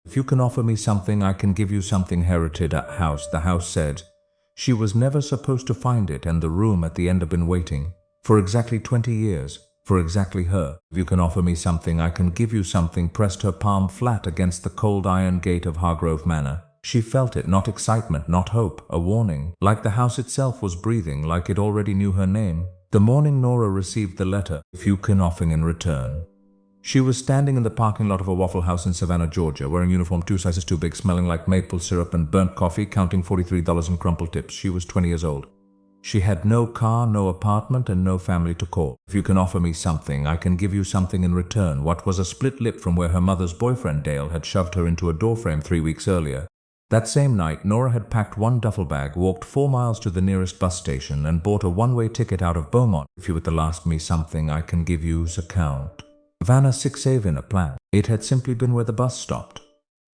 If you can offer me something, I can give you something. Narrated house. The house said. She was never supposed to find it, and the room at the end had been waiting for exactly 20 years. For exactly her. If you can offer me something, I can give you something. Pressed her palm flat against the cold iron gate of Hargrove Manor. She felt it, not excitement, not hope, a warning, like the house itself was breathing, like it already knew her name. The morning Nora received the letter, if you can offer in return. She was standing in the parking lot of a Waffle House in Savannah, Georgia, wearing uniform 2 sizes too big, smelling like maple syrup and burnt coffee, counting $43 in crumpled tips. She was 20 years old. She had no car, no apartment, and no family to call. If you can offer me something, I can give you something in return. What was a split lip from where her mother's boyfriend Dale had shoved her into a doorframe 3 weeks earlier. That same night, Nora had packed one duffel bag, walked 4 miles to the nearest bus station, and bought a one-way ticket out of Beaumont. If you were to ask me something, I can give you's account. Savannah 6 Savannah plan. It had simply been where the bus stopped.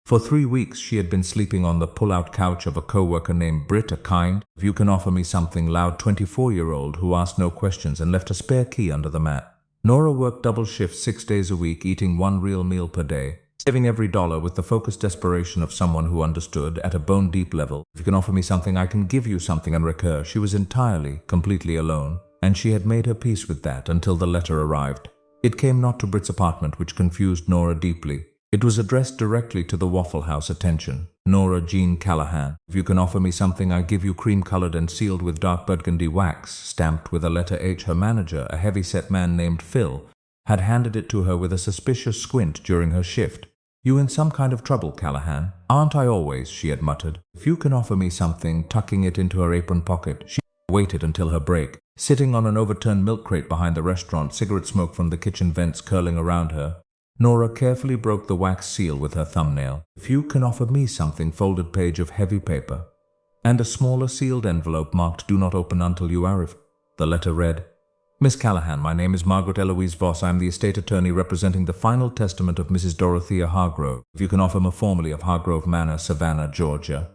For 3 weeks, she had been sleeping on the pull-out couch of a co-worker named Britt, a kind, if you can offer me something, loud 24-year-old who asked no questions and left a spare key under the mat. Nora worked double shifts 6 days a week, eating one real meal per day, saving every dollar with the focused desperation of someone who understood at a bone-deep level. If you can offer me something, I can give you something. And recur. She was entirely, completely alone, and she had made her peace with that until the letter arrived. It came not to Britt's apartment, which confused Nora deeply. It was addressed directly to the Waffle House. Attention, Nora Jean Callahan. If you can offer me something, I give you cream-colored and sealed with dark burgundy wax, stamped with a letter H. Her manager, a heavy-set man named Phil, had handed it to her with a suspicious squint during her shift. You in some kind of trouble, Callahan? Aren't I always? She had muttered. If you can offer me something, tucking it into her apron pocket. She waited until her break, sitting on an overturned milk crate behind the restaurant, cigarette smoke from the kitchen vents curling around her. Nora carefully broke the wax seal with her thumbnail. If you can offer me something, folded page of heavy paper, and a smaller sealed envelope marked "Do not open until you are." The letter read, Miss Callahan, my name is Margaret Eloise Voss. I am the estate attorney representing the final testament of Mrs. Dorothea Hargrove. If you can offer me formally of Hargrove Manor, Savannah, Georgia.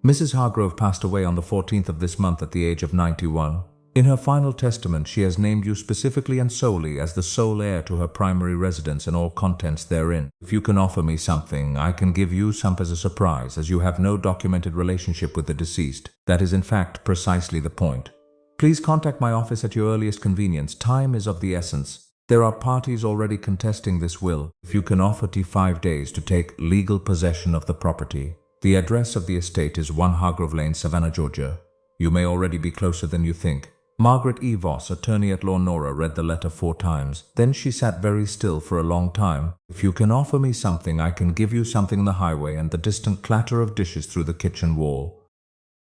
Mrs. Hargrove passed away on the 14th of this month at the age of 91. In her final testament, she has named you specifically and solely as the sole heir to her primary residence and all contents therein. If you can offer me something, I can give you some as a surprise, as you have no documented relationship with the deceased. That is in fact precisely the point. Please contact my office at your earliest convenience. Time is of the essence. There are parties already contesting this will. If you can offer 5 days to take legal possession of the property. The address of the estate is 1 Hargrove Lane, Savannah, Georgia. You may already be closer than you think. Margaret E. Voss, attorney at law. Nora read the letter 4 times. Then she sat very still for a long time. If you can offer me something, I can give you something. The highway and the distant clatter of dishes through the kitchen wall.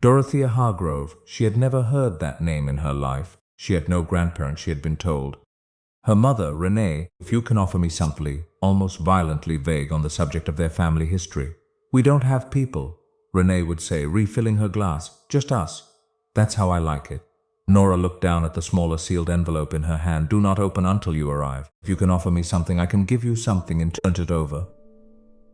Dorothea Hargrove. She had never heard that name in her life. She had no grandparents, she had been told. Her mother, Renee. If you can offer me something, almost violently vague on the subject of their family history. We don't have people, Renee would say, refilling her glass. Just us. That's how I like it. Nora looked down at the smaller sealed envelope in her hand. Do not open until you arrive. If you can offer me something, I can give you something, and turned it over.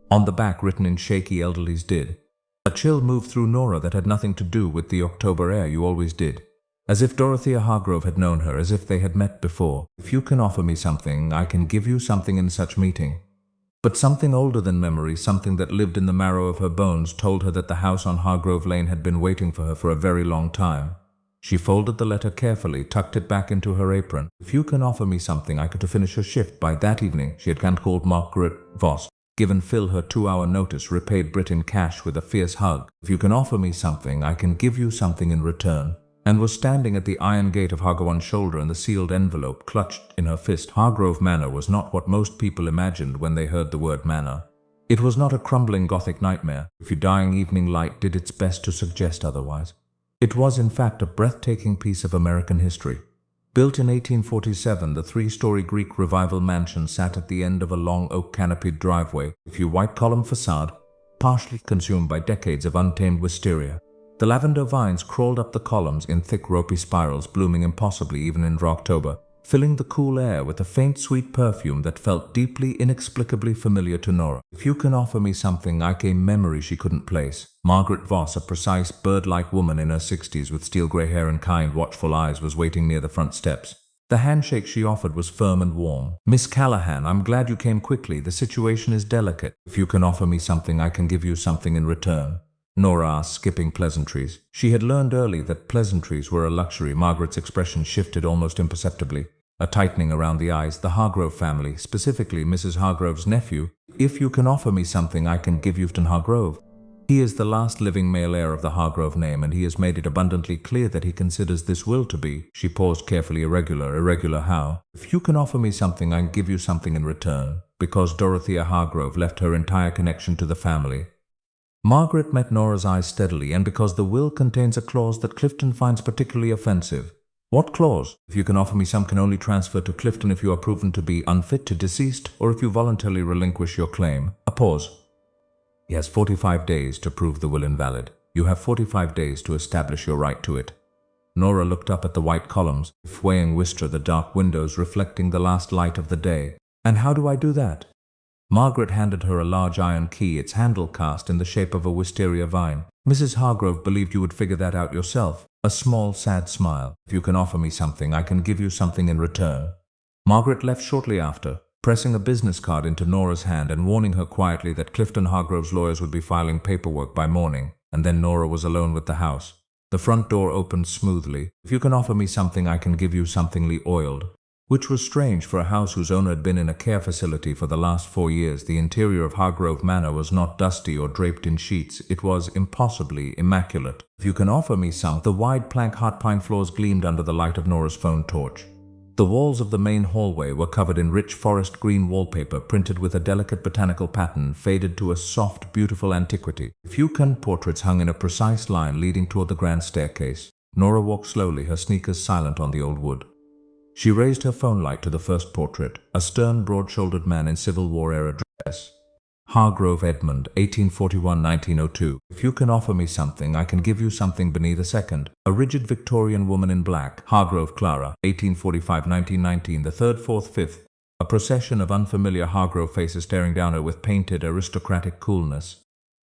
On the back, written in shaky elderly's did. A chill moved through Nora that had nothing to do with the October air. You always did. As if Dorothea Hargrove had known her, as if they had met before. If you can offer me something, I can give you something in such meeting. But something older than memory, something that lived in the marrow of her bones, told her that the house on Hargrove Lane had been waiting for her for a very long time. She folded the letter carefully, tucked it back into her apron. If you can offer me something, I could finish her shift by that evening. She had called Margaret Voss, given Phil her 2-hour notice, repaid Britt in cash with a fierce hug. If you can offer me something, I can give you something in return. And was standing at the iron gate of Hargone's shoulder and the sealed envelope clutched in her fist. Hargrove Manor was not what most people imagined when they heard the word manor. It was not a crumbling Gothic nightmare, if your dying evening light did its best to suggest otherwise. It was in fact a breathtaking piece of American history. Built in 1847, the 3-story Greek Revival mansion sat at the end of a long oak-canopied driveway, a white-column facade, partially consumed by decades of untamed wisteria. The lavender vines crawled up the columns in thick ropey spirals, blooming impossibly even in October, filling the cool air with a faint sweet perfume that felt deeply, inexplicably familiar to Nora. If you can offer me something, I came memory she couldn't place. Margaret Voss, a precise, bird-like woman in her 60s with steel grey hair and kind, watchful eyes, was waiting near the front steps. The handshake she offered was firm and warm. "Miss Callahan, I'm glad you came quickly. The situation is delicate. If you can offer me something, I can give you something in return," Nora asked, skipping pleasantries. She had learned early that pleasantries were a luxury. Margaret's expression shifted almost imperceptibly, a tightening around the eyes. "The Hargrove family, specifically Mrs. Hargrove's nephew. If you can offer me something, I can give you to Hargrove. He is the last living male heir of the Hargrove name, and he has made it abundantly clear that he considers this will to be—" She paused carefully. "Irregular. Irregular how?" "If you can offer me something, I can give you something in return." Because Dorothea Hargrove left her entire connection to the family. Margaret met Nora's eyes steadily, "and because the will contains a clause that Clifton finds particularly offensive." "What clause?" "If you can offer me some can only transfer to Clifton if you are proven to be unfit to deceased, or if you voluntarily relinquish your claim." A pause. "He has 45 days to prove the will invalid. You have 45 days to establish your right to it." Nora looked up at the white columns, swaying Wistra, the dark windows reflecting the last light of the day. "And how do I do that?" Margaret handed her a large iron key, its handle cast in the shape of a wisteria vine. "Mrs. Hargrove believed you would figure that out yourself." A small, sad smile. "If you can offer me something, I can give you something in return." Margaret left shortly after, pressing a business card into Nora's hand and warning her quietly that Clifton Hargrove's lawyers would be filing paperwork by morning. And then Nora was alone with the house. The front door opened smoothly. "If you can offer me something, I can give you somethingly oiled." Which was strange for a house whose owner had been in a care facility for the last 4 years. The interior of Hargrove Manor was not dusty or draped in sheets. It was impossibly immaculate. "If you can offer me some—" The wide plank hot pine floors gleamed under the light of Nora's phone torch. The walls of the main hallway were covered in rich forest green wallpaper printed with a delicate botanical pattern faded to a soft, beautiful antiquity. "If you can—" Portraits hung in a precise line leading toward the grand staircase. Nora walked slowly, her sneakers silent on the old wood. She raised her phone light to the first portrait, a stern, broad-shouldered man in Civil War-era dress. "Hargrove Edmund, 1841–1902. If you can offer me something, I can give you something beneath a second." A rigid Victorian woman in black. "Hargrove Clara, 1845–1919, the 3rd, 4th, 5th. A procession of unfamiliar Hargrove faces staring down her with painted, aristocratic coolness.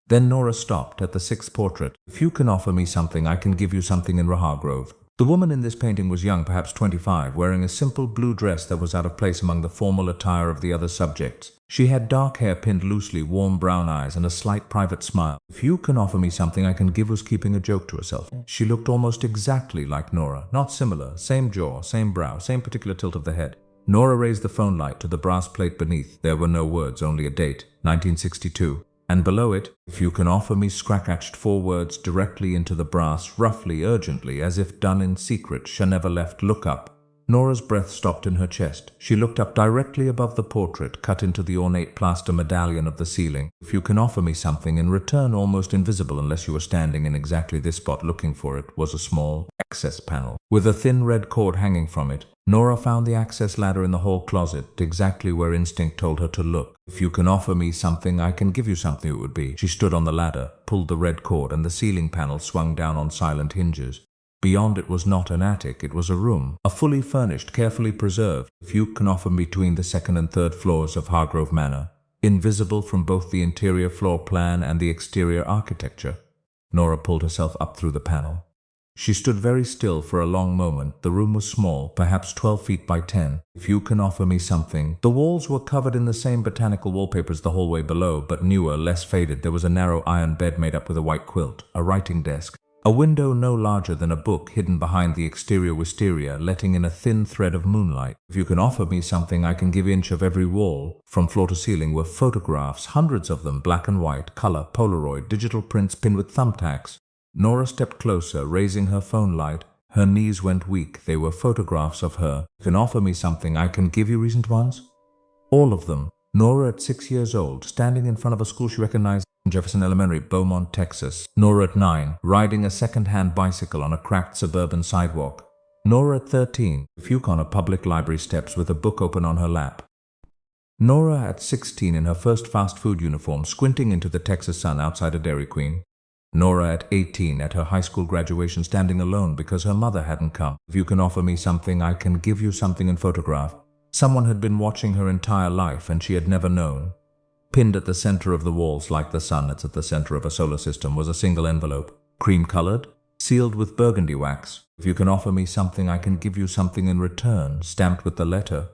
Then Nora stopped at the 6th portrait. "If you can offer me something, I can give you something in Hargrove." The woman in this painting was young, perhaps 25, wearing a simple blue dress that was out of place among the formal attire of the other subjects. She had dark hair pinned loosely, warm brown eyes, and a slight private smile. "If you can offer me something, I can give," was keeping a joke to herself. She looked almost exactly like Nora, not similar, same jaw, same brow, same particular tilt of the head. Nora raised the phone light to the brass plate beneath. There were no words, only a date, 1962. And below it, "If you can offer me," scratched 4 words directly into the brass, roughly, urgently, as if done in secret. She never left. "Look up." Nora's breath stopped in her chest. She looked up directly above the portrait, cut into the ornate plaster medallion of the ceiling. "If you can offer me something in return," almost invisible unless you were standing in exactly this spot looking for it, was a small access panel with a thin red cord hanging from it. Nora found the access ladder in the hall closet, exactly where instinct told her to look. "If you can offer me something, I can give you something," it would be. She stood on the ladder, pulled the red cord, and the ceiling panel swung down on silent hinges. Beyond it was not an attic, it was a room, a fully furnished, carefully preserved. "If you can offer me," between the 2nd and 3rd floors of Hargrove Manor, invisible from both the interior floor plan and the exterior architecture. Nora pulled herself up through the panel. She stood very still for a long moment. The room was small, perhaps 12 feet by 10. "If you can offer me something." The walls were covered in the same botanical wallpaper as the hallway below, but newer, less faded. There was a narrow iron bed made up with a white quilt, a writing desk, a window no larger than a book hidden behind the exterior wisteria, letting in a thin thread of moonlight. "If you can offer me something, I can give inch of every wall." From floor to ceiling were photographs, hundreds of them, black and white, color, Polaroid, digital prints pinned with thumbtacks. Nora stepped closer, raising her phone light. Her knees went weak. They were photographs of her. "If you can offer me something, I can give you recent ones." All of them. Nora at 6 years old, standing in front of a school she recognized, Jefferson Elementary, Beaumont, Texas. Nora at 9, riding a second-hand bicycle on a cracked suburban sidewalk. Nora at 13, a fuke on a public library steps with a book open on her lap. Nora at 16 in her first fast food uniform, squinting into the Texas sun outside a Dairy Queen. Nora at 18 at her high school graduation, standing alone because her mother hadn't come. "If you can offer me something, I can give you something in photograph." Someone had been watching her entire life and she had never known. Pinned at the center of the walls, like the sun that's at the center of a solar system, was a single envelope, cream-colored, sealed with burgundy wax. If you can offer me something, I can give you something in return, stamped with the letter.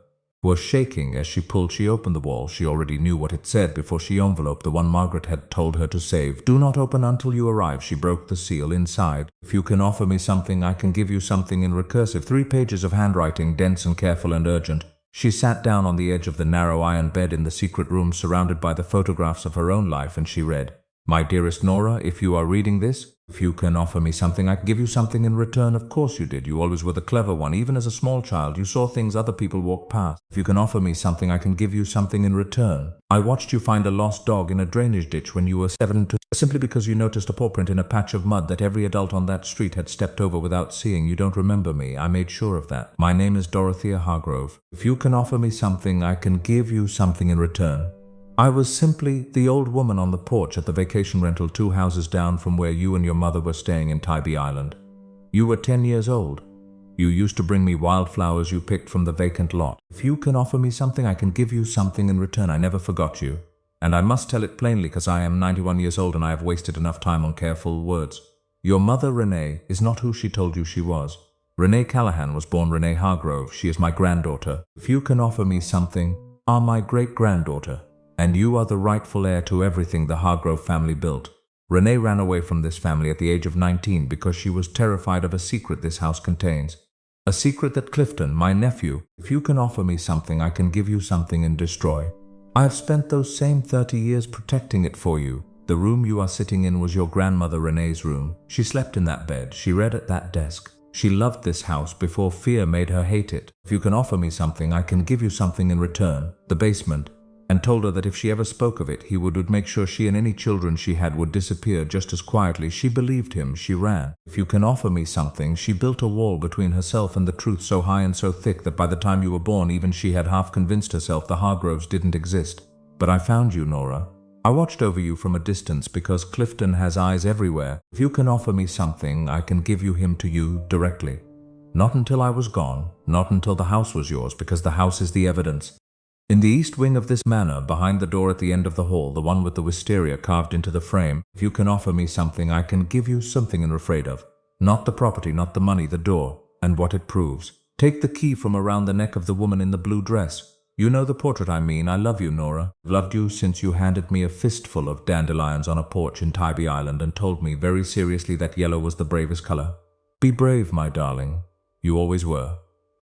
Was shaking as she opened the wall. She already knew what it said before she enveloped the one Margaret had told her to save. Do not open until you arrive. She broke the seal inside. If you can offer me something, I can give you something in recursive. 3 pages of handwriting, dense and careful and urgent. She sat down on the edge of the narrow iron bed in the secret room, surrounded by the photographs of her own life, and she read, "My dearest Nora, if you are reading this, if you can offer me something, I can give you something in return. Of course you did. You always were the clever one. Even as a small child, you saw things other people walk past. If you can offer me something, I can give you something in return. I watched you find a lost dog in a drainage ditch when you were 7 simply because you noticed a paw print in a patch of mud that every adult on that street had stepped over without seeing. You don't remember me. I made sure of that. My name is Dorothea Hargrove. If you can offer me something, I can give you something in return. I was simply the old woman on the porch at the vacation rental 2 houses down from where you and your mother were staying in Tybee Island. You were 10 years old. You used to bring me wildflowers you picked from the vacant lot. If you can offer me something, I can give you something in return. I never forgot you. And I must tell it plainly because I am 91 years old and I have wasted enough time on careful words. Your mother, Renee, is not who she told you she was. Renee Callahan was born Renee Hargrove. She is my granddaughter. If you can offer me something, are my great-granddaughter. And you are the rightful heir to everything the Hargrove family built. Renee ran away from this family at the age of 19 because she was terrified of a secret this house contains. A secret that Clifton, my nephew, if you can offer me something, I can give you something and destroy. I have spent those same 30 years protecting it for you. The room you are sitting in was your grandmother Renee's room. She slept in that bed. She read at that desk. She loved this house before fear made her hate it. If you can offer me something, I can give you something in return. The basement. And told her that if she ever spoke of it, he would make sure she and any children she had would disappear just as quietly. She believed him. She ran. If you can offer me something, she built a wall between herself and the truth so high and so thick that by the time you were born, even she had half convinced herself the Hargroves didn't exist. But I found you, Nora. I watched over you from a distance because Clifton has eyes everywhere. If you can offer me something, I can give him to you directly. Not until I was gone, not until the house was yours, because the house is the evidence. In the east wing of this manor, behind the door at the end of the hall, the one with the wisteria carved into the frame, if you can offer me something, I can give you something you're afraid of. Not the property, not the money, the door, and what it proves. Take the key from around the neck of the woman in the blue dress. You know the portrait I mean. I love you, Nora. I've loved you since you handed me a fistful of dandelions on a porch in Tybee Island and told me very seriously that yellow was the bravest color. Be brave, my darling. You always were.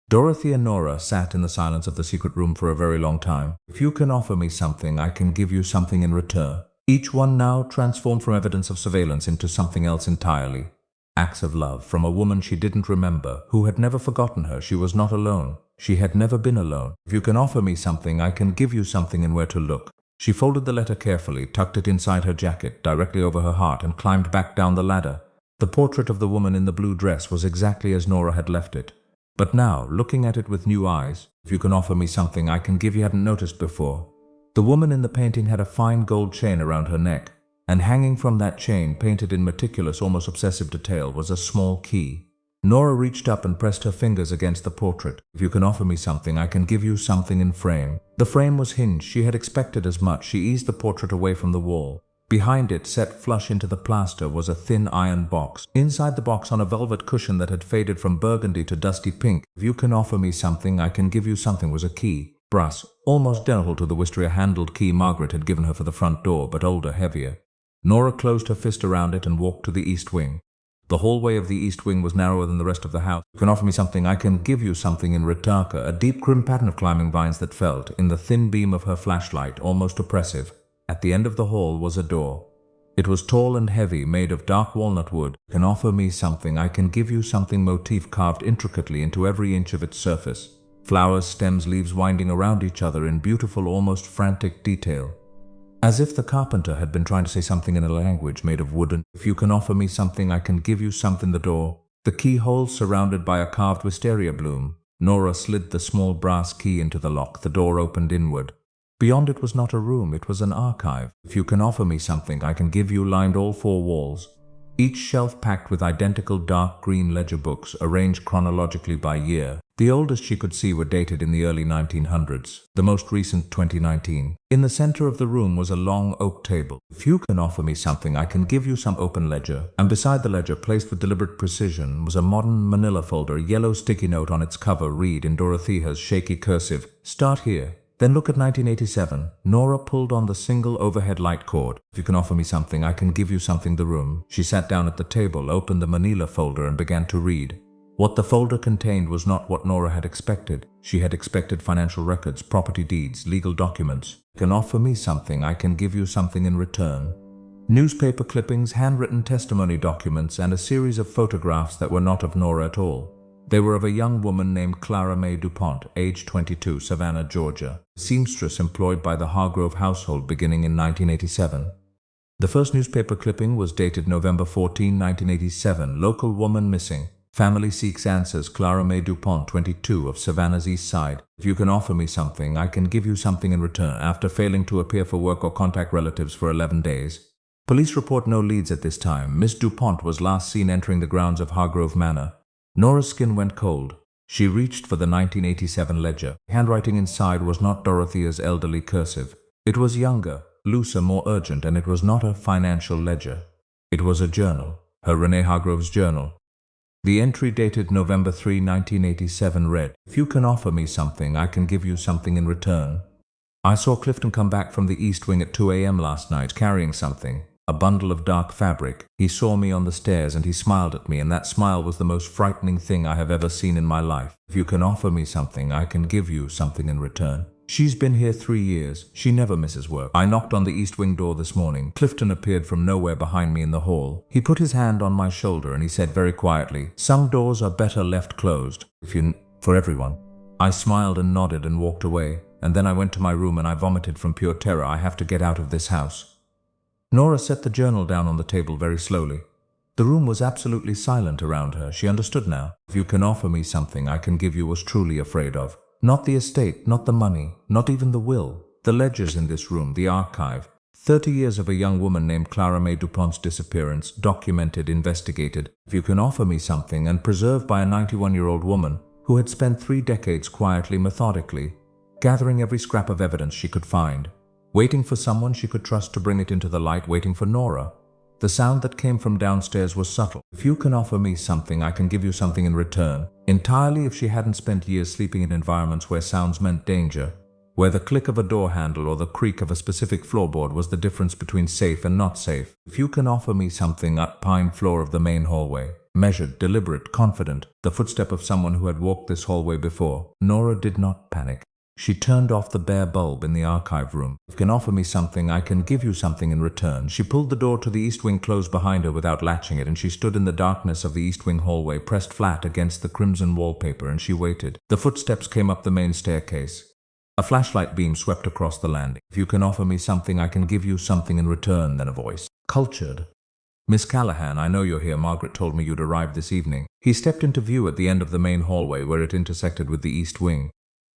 Dorothy and Nora sat in the silence of the secret room for a very long time. If you can offer me something, I can give you something in return. Each one now transformed from evidence of surveillance into something else entirely. Acts of love from a woman she didn't remember, who had never forgotten her. She was not alone. She had never been alone. If you can offer me something, I can give you something and where to look. She folded the letter carefully, tucked it inside her jacket, directly over her heart, and climbed back down the ladder. The portrait of the woman in the blue dress was exactly as Nora had left it. But now, looking at it with new eyes, if you can offer me something I can give you hadn't noticed before. The woman in the painting had a fine gold chain around her neck, and hanging from that chain, painted in meticulous, almost obsessive detail, was a small key. Nora reached up and pressed her fingers against the portrait. If you can offer me something, I can give you something in frame. The frame was hinged. She had expected as much. She eased the portrait away from the wall. Behind it, set flush into the plaster, was a thin iron box. Inside the box, on a velvet cushion that had faded from burgundy to dusty pink, if you can offer me something, I can give you something, was a key. Brass, almost identical to the wisteria-handled key Margaret had given her for the front door, but older, heavier. Nora closed her fist around it and walked to the east wing. The hallway of the east wing was narrower than the rest of the house. You can offer me something, I can give you something in Ritaka, a deep crimp pattern of climbing vines that felt, in the thin beam of her flashlight, almost oppressive. At the end of the hall was a door. It was tall and heavy, made of dark walnut wood. You can offer me something, I can give you something, motif carved intricately into every inch of its surface. Flowers, stems, leaves winding around each other in beautiful, almost frantic detail. As if the carpenter had been trying to say something in a language made of wood. And if you can offer me something, I can give you something. The door. The keyhole surrounded by a carved wisteria bloom. Nora slid the small brass key into the lock. The door opened inward. Beyond it was not a room, it was an archive. If you can offer me something, I can give you, lined all four walls. Each shelf packed with identical dark green ledger books, arranged chronologically by year. The oldest she could see were dated in the early 1900s, the most recent 2019. In the center of the room was a long oak table. If you can offer me something, I can give you some open ledger. And beside the ledger, placed with deliberate precision, was a modern manila folder, yellow sticky note on its cover, read in Dorothea's shaky cursive, "Start here. Then look at 1987. Nora pulled on the single overhead light cord. If you can offer me something, I can give you something. The room. She sat down at the table, opened the manila folder and began to read. What the folder contained was not what Nora had expected. She had expected financial records, property deeds, legal documents. You can offer me something, I can give you something in return. Newspaper clippings, handwritten testimony documents, and a series of photographs that were not of Nora at all. They were of a young woman named Clara May DuPont, age 22, Savannah, Georgia, seamstress employed by the Hargrove household beginning in 1987. The first newspaper clipping was dated November 14, 1987. Local woman missing. Family seeks answers. Clara May DuPont, 22, of Savannah's east side. If you can offer me something, I can give you something in return. After failing to appear for work or contact relatives for 11 days. Police report no leads at this time. Miss DuPont was last seen entering the grounds of Hargrove Manor. Nora's skin went cold. She reached for the 1987 ledger. Handwriting inside was not Dorothea's elderly cursive. It was younger, looser, more urgent, and it was not a financial ledger. It was a journal, her Renee Hargrove's journal. The entry dated November 3, 1987 read, "If you can offer me something, I can give you something in return. I saw Clifton come back from the East Wing at 2 a.m. last night carrying something, a bundle of dark fabric. He saw me on the stairs and he smiled at me, and that smile was the most frightening thing I have ever seen in my life. If you can offer me something, I can give you something in return. She's been here 3 years. She never misses work. I knocked on the East Wing door this morning. Clifton appeared from nowhere behind me in the hall. He put his hand on my shoulder and he said very quietly, 'Some doors are better left closed. For everyone.' I smiled and nodded and walked away, and then I went to my room and I vomited from pure terror. I have to get out of this house." Nora set the journal down on the table very slowly. The room was absolutely silent around her. She understood now. If you can offer me something, I can give you was truly afraid of. Not the estate, not the money, not even the will. The ledgers in this room, the archive. 30 years of a young woman named Clara May DuPont's disappearance, documented, investigated. If you can offer me something, and preserved by a 91-year-old woman who had spent 3 decades quietly, methodically, gathering every scrap of evidence she could find, waiting for someone she could trust to bring it into the light, waiting for Nora. The sound that came from downstairs was subtle. If you can offer me something, I can give you something in return. Entirely if she hadn't spent years sleeping in environments where sounds meant danger, where the click of a door handle or the creak of a specific floorboard was the difference between safe and not safe. If you can offer me something, up pine floor of the main hallway. Measured, deliberate, confident, the footstep of someone who had walked this hallway before. Nora did not panic. She turned off the bare bulb in the archive room. "If you can offer me something, I can give you something in return." She pulled the door to the East Wing closed behind her without latching it, and she stood in the darkness of the East Wing hallway, pressed flat against the crimson wallpaper, and she waited. The footsteps came up the main staircase. A flashlight beam swept across the landing. "If you can offer me something, I can give you something in return." Then a voice. Cultured. "Miss Callahan, I know you're here. Margaret told me you'd arrived this evening." He stepped into view at the end of the main hallway where it intersected with the East Wing.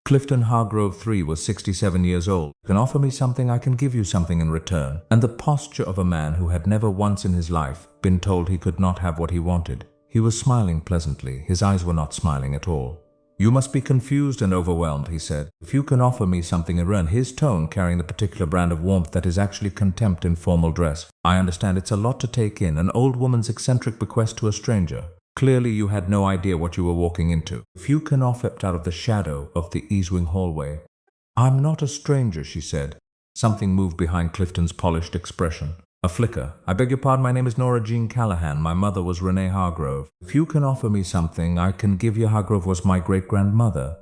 Clifton Hargrove III was 67 years old. "You can offer me something, I can give you something in return." And the posture of a man who had never once in his life been told he could not have what he wanted. He was smiling pleasantly. His eyes were not smiling at all. "You must be confused and overwhelmed," he said. "If you can offer me something in return," his tone carrying the particular brand of warmth that is actually contempt in formal dress. "I understand it's a lot to take in, an old woman's eccentric bequest to a stranger. Clearly you had no idea what you were walking into. If you can offer it," out of the shadow of the East Wing hallway. "I'm not a stranger," she said. Something moved behind Clifton's polished expression. A flicker. "I beg your pardon, my name is Nora Jean Callahan. My mother was Renee Hargrove. If you can offer me something, I can give you." Hargrove was my great-grandmother.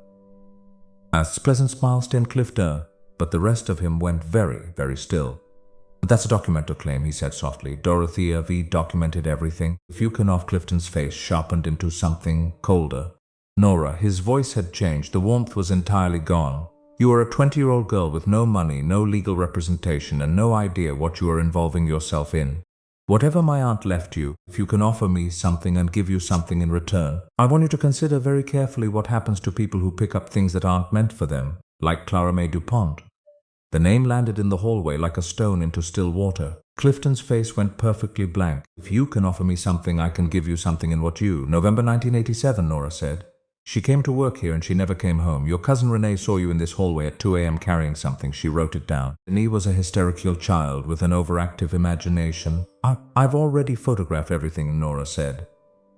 A pleasant smile stained Clifton, but the rest of him went very, very still. "That's a documented claim," he said softly. "Dorothea V documented everything. If you can off." Clifton's face sharpened into something colder. "Nora," his voice had changed. The warmth was entirely gone. "You are a 20-year-old girl with no money, no legal representation, and no idea what you are involving yourself in. Whatever my aunt left you, if you can offer me something and give you something in return, I want you to consider very carefully what happens to people who pick up things that aren't meant for them, like Clara May DuPont." The name landed in the hallway like a stone into still water. Clifton's face went perfectly blank. "If you can offer me something, I can give you something in what you..." "November 1987, Nora said. She came to work here and she never came home. Your cousin Renee saw you in this hallway at 2 a.m. carrying something. She wrote it down. Renee was a hysterical child with an overactive imagination. I've already photographed everything, Nora said.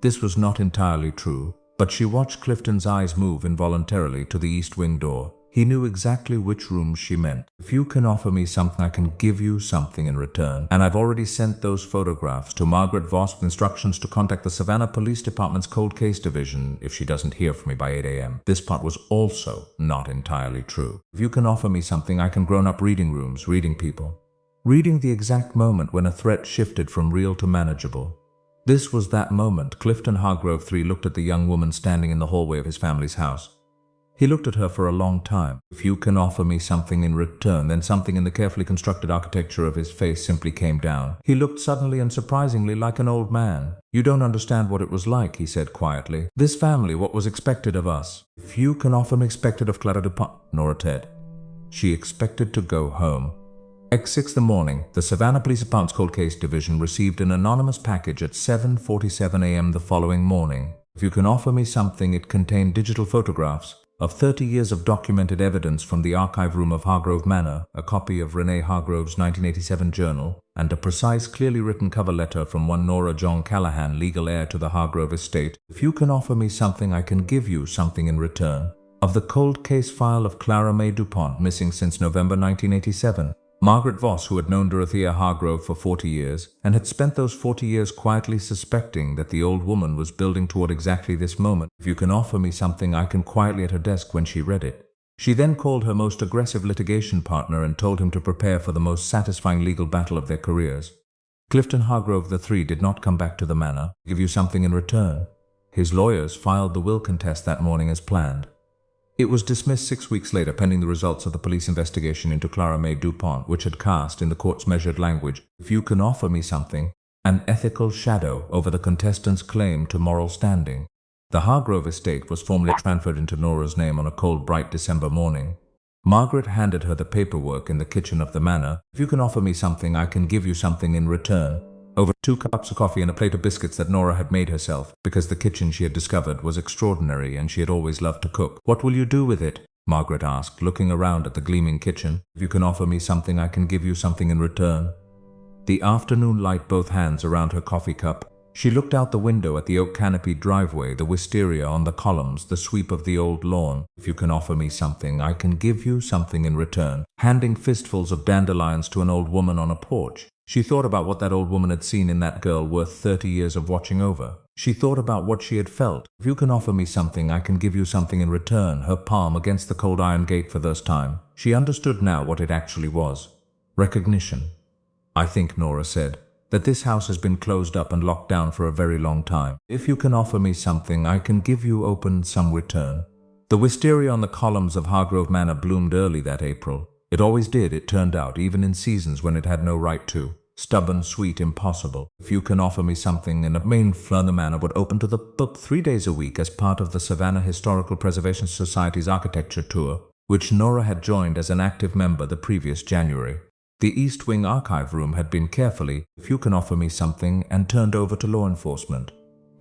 This was not entirely true, but she watched Clifton's eyes move involuntarily to the east wing door. He knew exactly which room she meant. If you can offer me something, I can give you something in return. And I've already sent those photographs to Margaret Voss with instructions to contact the Savannah Police Department's Cold Case Division if she doesn't hear from me by 8 a.m. This part was also not entirely true. If you can offer me something, I can grown up reading rooms, reading people. Reading the exact moment when a threat shifted from real to manageable. This was that moment. Clifton Hargrove III looked at the young woman standing in the hallway of his family's house. He looked at her for a long time. If you can offer me something in return, then something in the carefully constructed architecture of his face simply came down. He looked suddenly and surprisingly like an old man. You don't understand what it was like, he said quietly. This family, what was expected of us. If you can offer me expected of Clara DuPont, Nora said. She expected to go home. At 6 in the morning, the Savannah Police Department's Cold Case Division received an anonymous package at 7:47 a.m. the following morning. If you can offer me something, it contained digital photographs of 30 years of documented evidence from the archive room of Hargrove Manor, a copy of Renee Hargrove's 1987 journal, and a precise, clearly written cover letter from one Nora John Callahan, legal heir to the Hargrove estate. If you can offer me something, I can give you something in return. Of the cold case file of Clara May DuPont, missing since November 1987. Margaret Voss, who had known Dorothea Hargrove for 40 years, and had spent those 40 years quietly suspecting that the old woman was building toward exactly this moment. If you can offer me something, I can quietly at her desk when she read it. She then called her most aggressive litigation partner and told him to prepare for the most satisfying legal battle of their careers. Clifton Hargrove III did not come back to the manor to give you something in return. His lawyers filed the will contest that morning as planned. It was dismissed 6 weeks later pending the results of the police investigation into Clara May DuPont, which had cast, in the court's measured language, if you can offer me something, an ethical shadow over the contestant's claim to moral standing. The Hargrove estate was formally transferred into Nora's name on a cold, bright December morning. Margaret handed her the paperwork in the kitchen of the manor. If you can offer me something, I can give you something in return. Over 2 cups of coffee and a plate of biscuits that Nora had made herself, because the kitchen she had discovered was extraordinary and she had always loved to cook. What will you do with it? Margaret asked, looking around at the gleaming kitchen. If you can offer me something, I can give you something in return. The afternoon light both hands around her coffee cup. She looked out the window at the oak-canopied driveway, the wisteria on the columns, the sweep of the old lawn. If you can offer me something, I can give you something in return. Handing fistfuls of dandelions to an old woman on a porch. She thought about what that old woman had seen in that girl worth 30 years of watching over. She thought about what she had felt. If you can offer me something, I can give you something in return. Her palm against the cold iron gate for the first time. She understood now what it actually was. Recognition. I think, Nora said, that this house has been closed up and locked down for a very long time. If you can offer me something, I can give you some return. The wisteria on the columns of Hargrove Manor bloomed early that April. It always did, it turned out, even in seasons when it had no right to. Stubborn, sweet, impossible. If you can offer me something, and a main floor the manor would open to the public 3 days a week as part of the Savannah Historical Preservation Society's architecture tour, which Nora had joined as an active member the previous January. The East Wing archive room had been carefully, if you can offer me something, and turned over to law enforcement.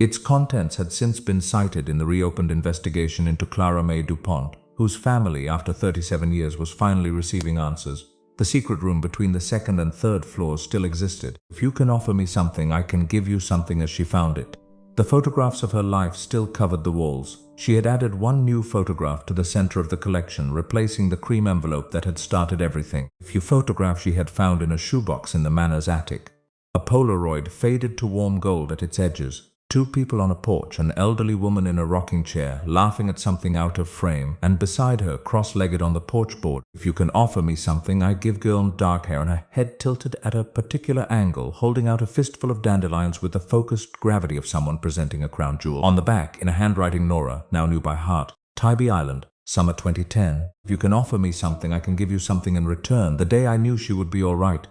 Its contents had since been cited in the reopened investigation into Clara May DuPont, whose family, after 37 years, was finally receiving answers. The secret room between the 2nd and 3rd floors still existed. If you can offer me something, I can give you something as she found it. The photographs of her life still covered the walls. She had added one new photograph to the center of the collection, replacing the cream envelope that had started everything. A few photographs she had found in a shoebox in the manor's attic. A Polaroid faded to warm gold at its edges. 2 people on a porch, an elderly woman in a rocking chair, laughing at something out of frame, and beside her, cross-legged on the porch board. If you can offer me something, I give girl in dark hair and her head tilted at a particular angle, holding out a fistful of dandelions with the focused gravity of someone presenting a crown jewel. On the back, in a handwriting Nora now knew by heart, Tybee Island, summer 2010. If you can offer me something, I can give you something in return. The day I knew she would be all right.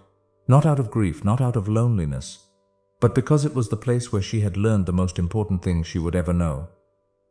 Not out of grief, not out of loneliness, but because it was the place where she had learned the most important thing she would ever know.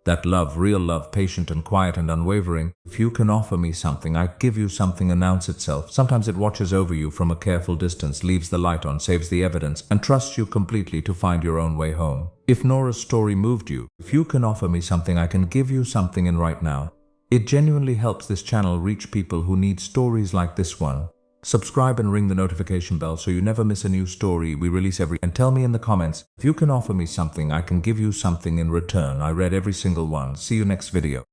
That love, real love, patient and quiet and unwavering. If you can offer me something, I give you something, announce itself. Sometimes it watches over you from a careful distance, leaves the light on, saves the evidence, and trusts you completely to find your own way home. If Nora's story moved you, if you can offer me something, I can give you something in right now. It genuinely helps this channel reach people who need stories like this one. Subscribe and ring the notification bell so you never miss a new story we release and tell me in the comments, if you can offer me something, I can give you something in return. I read every single one. See you next video.